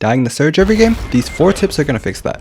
Dying the surge every game? These 4 tips are going to fix that.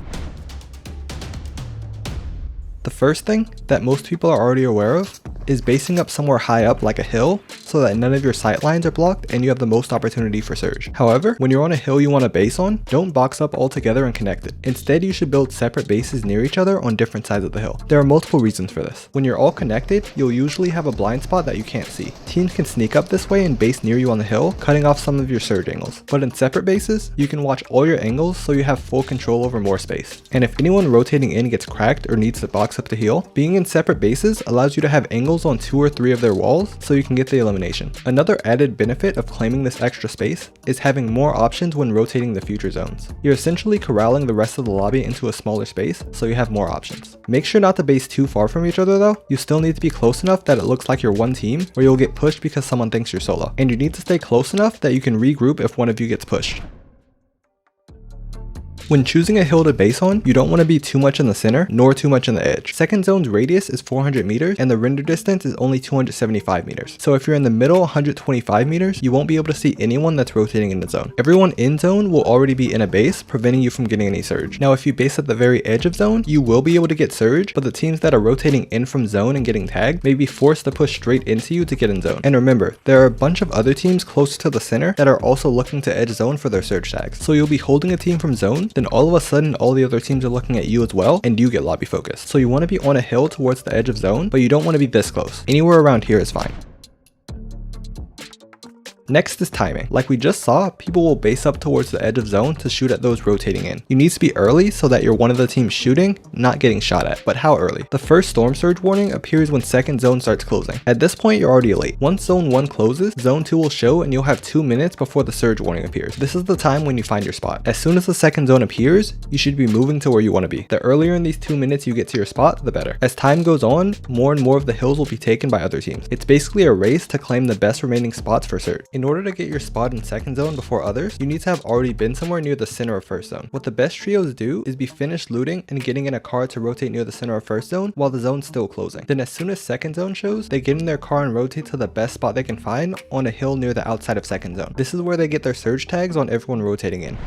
The first thing that most people are already aware of is basing up somewhere high up like a hill so that none of your sight lines are blocked and you have the most opportunity for surge. However, when you're on a hill you want to base on, don't box up all together and connect it. Instead, you should build separate bases near each other on different sides of the hill. There are multiple reasons for this. When you're all connected, you'll usually have a blind spot that you can't see. Teams can sneak up this way and base near you on the hill, cutting off some of your surge angles. But in separate bases, you can watch all your angles so you have full control over more space. And if anyone rotating in gets cracked or needs to box up to heal, being in separate bases allows you to have angles on 2 or 3 of their walls so you can get the elimination. Another added benefit of claiming this extra space is having more options when rotating the future zones. You're essentially corralling the rest of the lobby into a smaller space so you have more options. Make sure not to base too far from each other though. You still need to be close enough that it looks like you're one team or you'll get pushed because someone thinks you're solo. And you need to stay close enough that you can regroup if one of you gets pushed. When choosing a hill to base on, you don't want to be too much in the center, nor too much in the edge. Second zone's radius is 400 meters, and the render distance is only 275 meters. So if you're in the middle 125 meters, you won't be able to see anyone that's rotating in the zone. Everyone in zone will already be in a base, preventing you from getting any surge. Now if you base at the very edge of zone, you will be able to get surge, but the teams that are rotating in from zone and getting tagged may be forced to push straight into you to get in zone. And remember, there are a bunch of other teams close to the center that are also looking to edge zone for their surge tags. So you'll be holding a team from zone, then all of a sudden all the other teams are looking at you as well and you get lobby focused. So you want to be on a hill towards the edge of zone, but you don't want to be this close. Anywhere around here is fine. Next is timing. Like we just saw, people will base up towards the edge of zone to shoot at those rotating in. You need to be early so that you're one of the teams shooting, not getting shot at. But how early? The first storm surge warning appears when second zone starts closing. At this point, you're already late. Once zone 1 closes, zone 2 will show and you'll have 2 minutes before the surge warning appears. This is the time when you find your spot. As soon as the second zone appears, you should be moving to where you want to be. The earlier in these 2 minutes you get to your spot, the better. As time goes on, more and more of the hills will be taken by other teams. It's basically a race to claim the best remaining spots for surge. In order to get your spot in second zone before others, you need to have already been somewhere near the center of first zone. What the best trios do is be finished looting and getting in a car to rotate near the center of first zone while the zone's still closing. Then as soon as second zone shows, they get in their car and rotate to the best spot they can find on a hill near the outside of second zone. This is where they get their surge tags on everyone rotating in.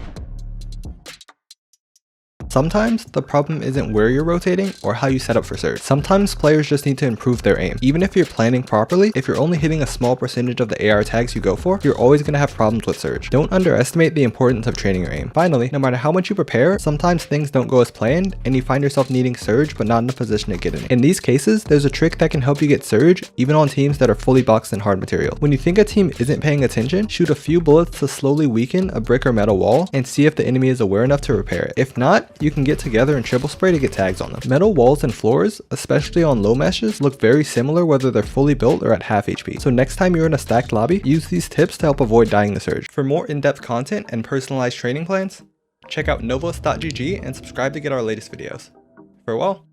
Sometimes the problem isn't where you're rotating or how you set up for surge. Sometimes players just need to improve their aim. Even if you're planning properly, if you're only hitting a small percentage of the AR tags you go for, you're always going to have problems with surge. Don't underestimate the importance of training your aim. Finally, no matter how much you prepare, sometimes things don't go as planned and you find yourself needing surge but not in a position to get in it. In these cases, there's a trick that can help you get surge even on teams that are fully boxed in hard material. When you think a team isn't paying attention, shoot a few bullets to slowly weaken a brick or metal wall and see if the enemy is aware enough to repair it. If not, you can get together and triple spray to get tags on them. Metal walls and floors, especially on low meshes, look very similar whether they're fully built or at half HP. So next time you're in a stacked lobby, use these tips to help avoid dying the surge. For more in-depth content and personalized training plans, check out novos.gg and subscribe to get our latest videos. Farewell.